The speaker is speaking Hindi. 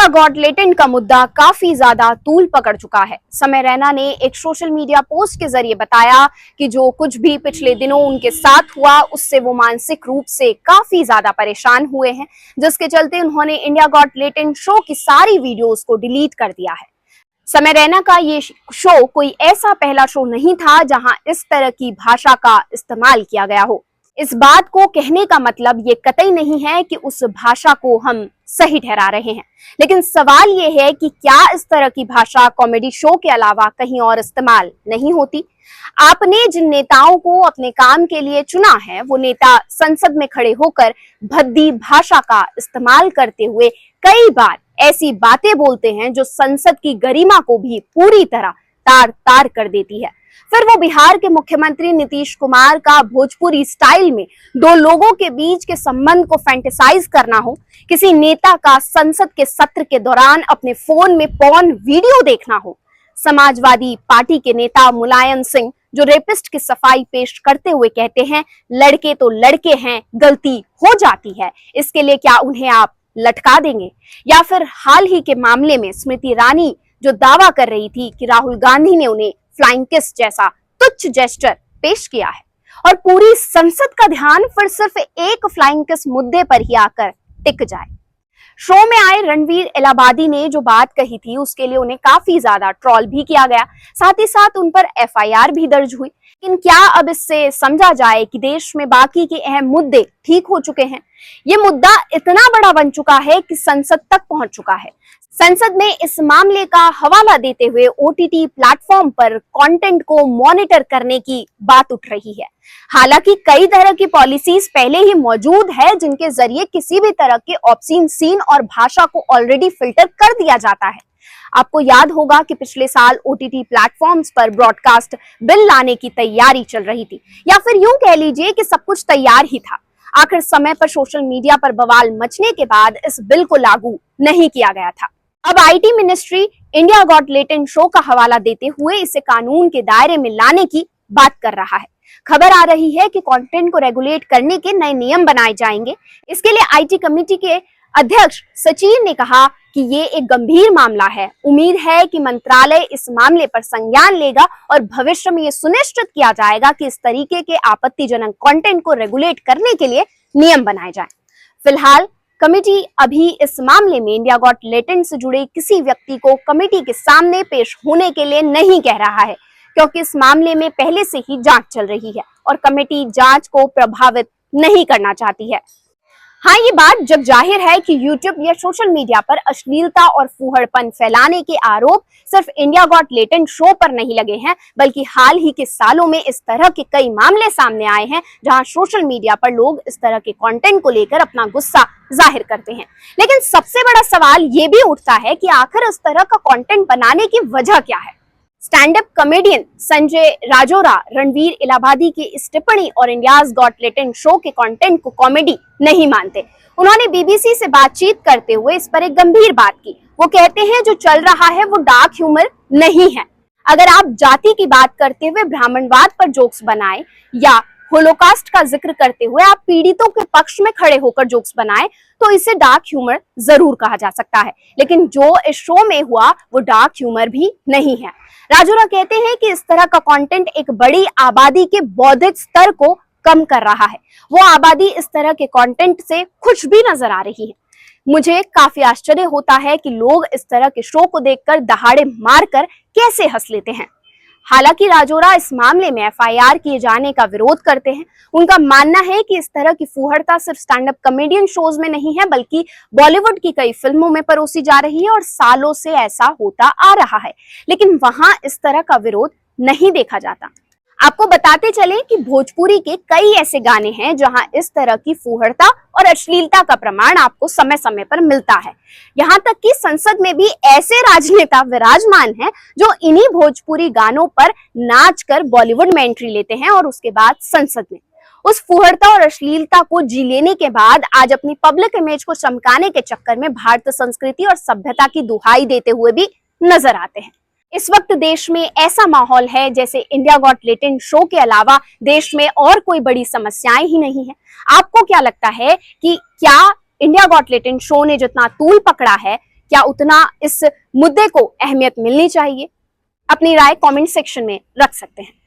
इंडिया गॉट लेटेंट का मुद्दा काफी ज्यादा तूल पकड़ चुका है। समय रैना ने एक सोशल मीडिया पोस्ट के जरिए बताया कि जो कुछ भी पिछले दिनों उनके साथ हुआ उससे वो मानसिक रूप से काफी ज्यादा परेशान हुए हैं, जिसके चलते उन्होंने इंडिया गॉट लेटेंट शो की सारी वीडियोस को डिलीट कर दिया है। समय रैना का ये शो कोई ऐसा पहला शो नहीं था जहां इस तरह की भाषा का इस्तेमाल किया गया हो। इस बात को कहने का मतलब ये कतई नहीं है कि उस भाषा को हम सही ठहरा रहे हैं, लेकिन सवाल ये है कि क्या इस तरह की भाषा कॉमेडी शो के अलावा कहीं और इस्तेमाल नहीं होती। आपने जिन नेताओं को अपने काम के लिए चुना है वो नेता संसद में खड़े होकर भद्दी भाषा का इस्तेमाल करते हुए कई बार ऐसी बातें बोलते हैं जो संसद की गरिमा को भी पूरी तरह तार तार कर देती है। फिर वो बिहार के मुख्यमंत्री नीतीश कुमार का भोजपुरी स्टाइल में दो लोगों के बीच के संबंध को फैंटेसाइज करना हो, किसी नेता का संसद के सत्र के दौरान अपने फोन में पॉर्न वीडियो देखना हो, समाजवादी पार्टी के नेता मुलायम सिंह जो रेपिस्ट की सफाई पेश करते हुए कहते हैं लड़के तो लड़के हैं, गलती हो जाती है, इसके लिए क्या उन्हें आप लटका देंगे। या फिर हाल ही के मामले में स्मृति ईरानी जो दावा कर रही थी कि राहुल गांधी ने उन्हें फ्लाइंग किस जैसा तुच्छ जेस्चर पेश किया है और पूरी संसद का ध्यान फिर सिर्फ एक फ्लाइंग किस मुद्दे पर ही आकर टिक जाए। शो में आए रणवीर इलाहाबादी ने जो बात कही थी उसके लिए उन्हें काफी ज्यादा ट्रोल भी किया गया, साथ ही साथ उन पर एफआईआर भी दर्ज हुई। लेकिन क्या अब इससे समझा जाए कि देश में बाकी के अहम मुद्दे ठीक हो चुके हैं? ये मुद्दा इतना बड़ा बन चुका है कि संसद तक पहुंच चुका है। संसद में इस मामले का हवाला देते हुए ओटीटी प्लेटफॉर्म पर कंटेंट को मॉनिटर करने की बात उठ रही है। हालांकि कई तरह की पॉलिसीज पहले ही मौजूद है जिनके जरिए किसी भी तरह के ऑब्सीन सीन और भाषा को ऑलरेडी फिल्टर कर दिया जाता है। आपको याद होगा कि पिछले साल ओटीटी प्लेटफॉर्म्स पर ब्रॉडकास्ट बिल लाने की तैयारी चल रही थी, या फिर यूं कह लीजिए कि सब कुछ तैयार ही था। आखिर समय पर सोशल मीडिया पर बवाल मचने के बाद इस बिल को लागू नहीं किया गया था। अब IT ministry India got latent show का हवाला देते हुए इसे कानून के दायरे में लाने की बात कर रहा है। खबर आ रही है कि कंटेंट को रेगुलेट करने के नए नियम बनाए जाएंगे। इसके लिए आईटी कमेटी के अध्यक्ष सचिन ने कहा कि ये एक गंभीर मामला है। उम्मीद है कि मंत्रालय इस मामले पर संज्ञान लेगा और भविष्य में ये सुनिश्चित किया जाएगा कि इस तरीके के आपत्तिजनक कंटेंट को रेगुलेट करने के लिए नियम बनाए जाएं। फिलहाल कमेटी अभी इस मामले में इंडिया गॉट लेटेंट से जुड़े किसी व्यक्ति को कमेटी के सामने पेश होने के लिए नहीं कह रहा है, क्योंकि इस मामले में पहले से ही जांच चल रही है और कमेटी जांच को प्रभावित नहीं करना चाहती है। हाँ, ये बात जब जाहिर है कि यूट्यूब या सोशल मीडिया पर अश्लीलता और फूहड़पन फैलाने के आरोप सिर्फ इंडिया गॉट लेटेंट शो पर नहीं लगे हैं, बल्कि हाल ही के सालों में इस तरह के कई मामले सामने आए हैं जहां सोशल मीडिया पर लोग इस तरह के कंटेंट को लेकर अपना गुस्सा जाहिर करते हैं। लेकिन सबसे बड़ा सवाल ये भी उठता है कि आखिर इस तरह का कंटेंट बनाने की वजह क्या है। Stand up comedian Sanjay Rajaura Ranveer Allahbadia की इस टिप्पणी और इंडियाज गॉट लेटेंट शो के कंटेंट को कॉमेडी नहीं मानते। उन्होंने बीबीसी से बातचीत करते हुए इस पर एक गंभीर बात की। वो कहते हैं जो चल रहा है वो डार्क ह्यूमर नहीं है। अगर आप जाति की बात करते हुए ब्राह्मणवाद पर जोक्स बनाए या होलोकास्ट का जिक्र करते हुए आप पीड़ितों के पक्ष में खड़े होकर जोक्स बनाए तो इसे डार्क ह्यूमर जरूर कहा जा सकता है, लेकिन जो इस शो में हुआ वो डार्क ह्यूमर भी नहीं है। राजौरा कहते हैं कि इस तरह का कंटेंट एक बड़ी आबादी के बौद्धिक स्तर को कम कर रहा है। वो आबादी इस तरह के कंटेंट से खुश भी नजर आ रही है। मुझे काफी आश्चर्य होता है कि लोग इस तरह के शो को देखकर दहाड़े मारकर कैसे हंस लेते हैं। हालांकि राजौरा इस मामले में एफआईआर किए जाने का विरोध करते हैं। उनका मानना है कि इस तरह की फूहड़ता सिर्फ स्टैंड अप कॉमेडियन शोज में नहीं है, बल्कि बॉलीवुड की कई फिल्मों में परोसी जा रही है और सालों से ऐसा होता आ रहा है, लेकिन वहां इस तरह का विरोध नहीं देखा जाता। आपको बताते चलें कि भोजपुरी के कई ऐसे गाने हैं जहां इस तरह की फूहड़ता और अश्लीलता का प्रमाण आपको समय समय पर मिलता है। यहाँ तक कि संसद में भी ऐसे राजनेता विराजमान हैं जो इन्हीं भोजपुरी गानों पर नाचकर बॉलीवुड में एंट्री लेते हैं और उसके बाद संसद में उस फूहड़ता और अश्लीलता को जी लेने के बाद आज अपनी पब्लिक इमेज को चमकाने के चक्कर में भारतीय संस्कृति और सभ्यता की दुहाई देते हुए भी नजर आते हैं। इस वक्त देश में ऐसा माहौल है जैसे इंडिया गॉट लेटेंट शो के अलावा देश में और कोई बड़ी समस्याएं ही नहीं है। आपको क्या लगता है कि क्या इंडिया गॉट लेटेंट शो ने जितना तूल पकड़ा है, क्या उतना इस मुद्दे को अहमियत मिलनी चाहिए? अपनी राय कमेंट सेक्शन में रख सकते हैं।